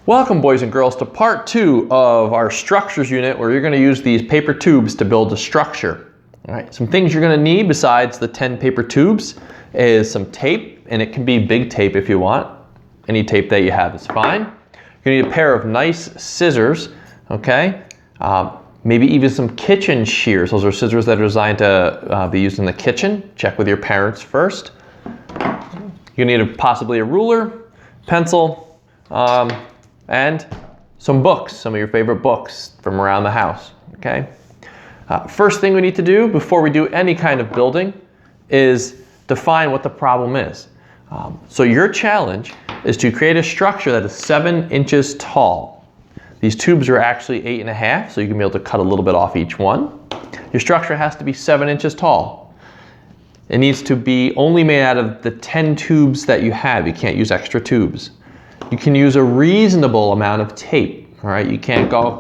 Welcome, boys and girls, to part 2 of our structures unit, where you're going to use these paper tubes to build a structure. All right, some things you're going to need besides the 10 paper tubes is some tape, and it can be big tape if you want. Any tape that you have is fine. You're going to need a pair of nice scissors, okay? Maybe even some kitchen shears. Those are scissors that are designed to be used in the kitchen. Check with your parents first. You need possibly a ruler, pencil, and some books, some of your favorite books from around the house, okay? First thing we need to do before we do any kind of building is define what the problem is. So your challenge is to create a structure that is 7 inches tall. These tubes are actually 8.5, so you can be able to cut a little bit off each one. Your structure has to be 7 inches tall. It needs to be only made out of the 10 tubes that you have. You can't use extra tubes. You can use a reasonable amount of tape, all right? You can't go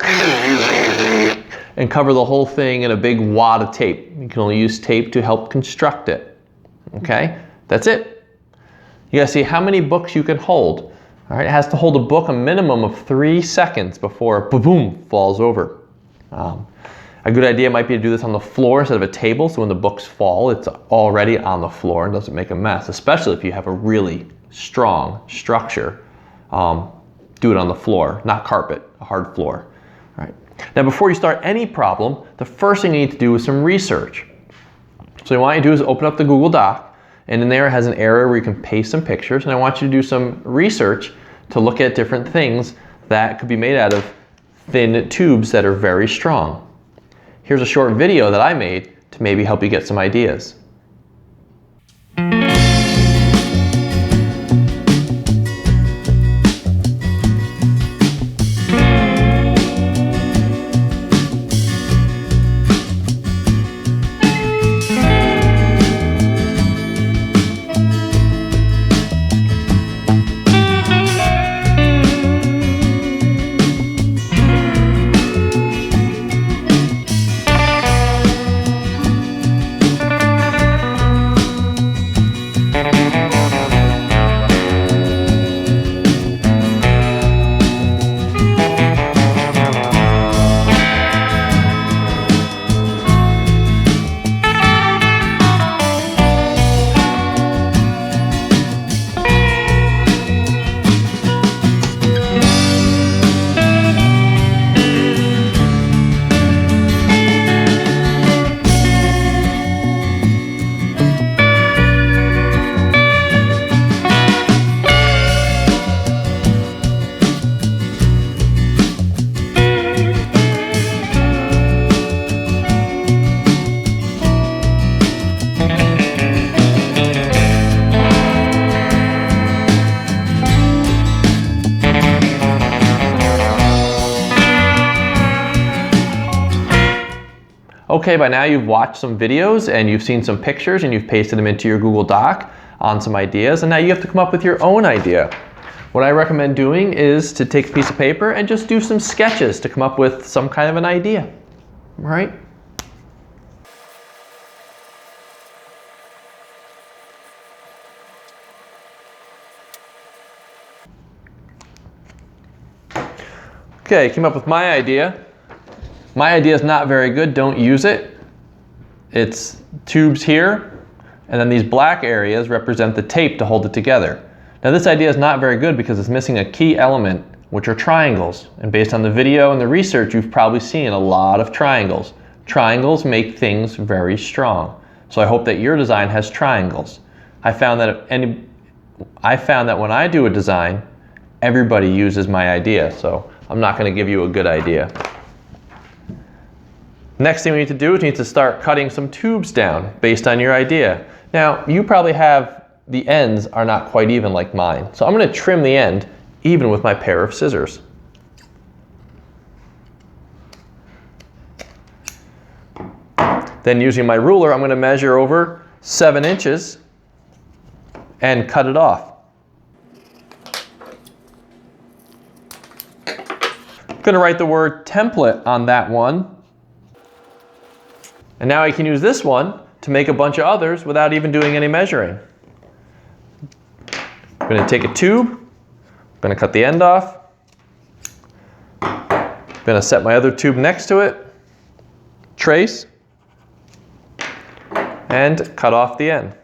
and cover the whole thing in a big wad of tape. You can only use tape to help construct it, okay? That's it. You gotta see how many books you can hold, all right? It has to hold a book a minimum of 3 seconds before boom, falls over. A good idea might be to do this on the floor instead of a table, so when the books fall, it's already on the floor and doesn't make a mess, especially if you have a really strong structure. Do it on the floor, not carpet, a hard floor. All right. Now, before you start any problem, the first thing you need to do is some research. So what I want you to do is open up the Google Doc, and in there it has an area where you can paste some pictures, and I want you to do some research to look at different things that could be made out of thin tubes that are very strong. Here's a short video that I made to maybe help you get some ideas. Okay, by now you've watched some videos and you've seen some pictures and you've pasted them into your Google Doc on some ideas, and now you have to come up with your own idea. What I recommend doing is to take a piece of paper and just do some sketches to come up with some kind of an idea, right? Okay, came up with my idea. My idea is not very good, don't use it. It's tubes here, and then these black areas represent the tape to hold it together. Now this idea is not very good because it's missing a key element, which are triangles. And based on the video and the research, you've probably seen a lot of triangles. Triangles make things very strong. So I hope that your design has triangles. I found that when I do a design, everybody uses my idea, so I'm not going to give you a good idea. Next thing we need to do is we need to start cutting some tubes down based on your idea. Now, you probably have the ends are not quite even like mine, so I'm going to trim the end even with my pair of scissors. Then using my ruler, I'm going to measure over 7 inches and cut it off. I'm going to write the word template on that one. And now I can use this one to make a bunch of others without even doing any measuring. I'm going to take a tube, I'm going to cut the end off, I'm gonna set my other tube next to it, trace, and cut off the end.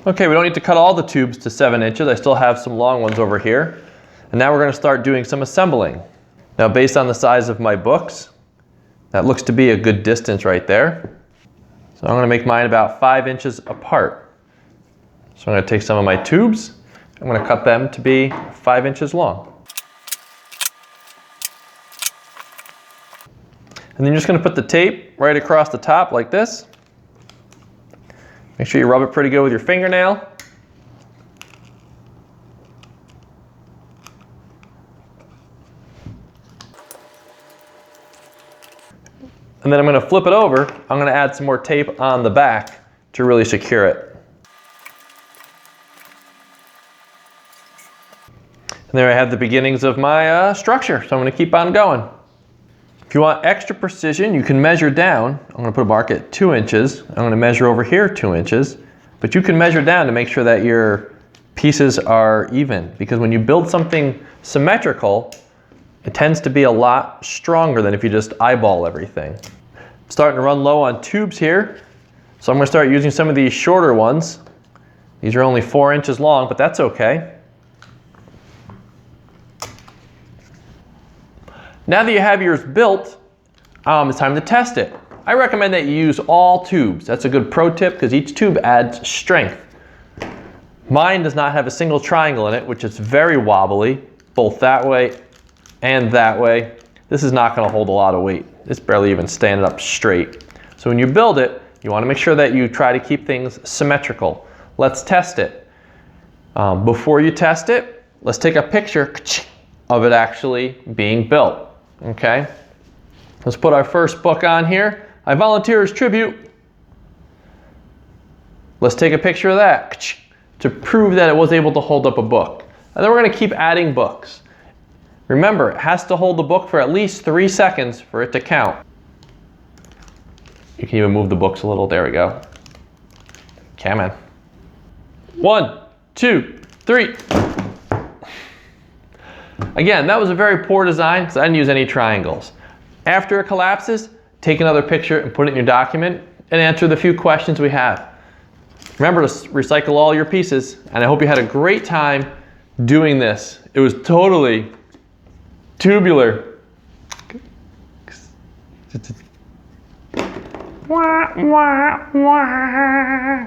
Okay, we don't need to cut all the tubes to 7 inches. I still have some long ones over here. And now we're going to start doing some assembling. Now, based on the size of my books, that looks to be a good distance right there. So I'm going to make mine about 5 inches apart. So I'm going to take some of my tubes, I'm going to cut them to be 5 inches long. And then you're just going to put the tape right across the top like this. Make sure you rub it pretty good with your fingernail. And then I'm going to flip it over. I'm going to add some more tape on the back to really secure it. And there I have the beginnings of my structure, so I'm going to keep on going. If you want extra precision, you can measure down. I'm going to put a mark at 2 inches. I'm going to measure over here 2 inches. But you can measure down to make sure that your pieces are even. Because when you build something symmetrical, it tends to be a lot stronger than if you just eyeball everything. I'm starting to run low on tubes here. So I'm going to start using some of these shorter ones. These are only 4 inches long, but that's okay. Now that you have yours built, it's time to test it. I recommend that you use all tubes. That's a good pro tip because each tube adds strength. Mine does not have a single triangle in it, which is very wobbly, both that way and that way. This is not going to hold a lot of weight. It's barely even standing up straight. So when you build it, you want to make sure that you try to keep things symmetrical. Let's test it. Before you test it, let's take a picture of it actually being built. Okay, let's put our first book on here. I volunteer as tribute. Let's take a picture of that to prove that it was able to hold up a book. And then we're going to keep adding books. Remember, it has to hold the book for at least 3 seconds for it to count. You can even move the books a little. There we go. Come on. 1, 2, 3. Again, that was a very poor design because I didn't use any triangles. After it collapses, take another picture and put it in your document and answer the few questions we have. Remember to recycle all your pieces, and I hope you had a great time doing this. It was totally tubular. Wah, wah, wah.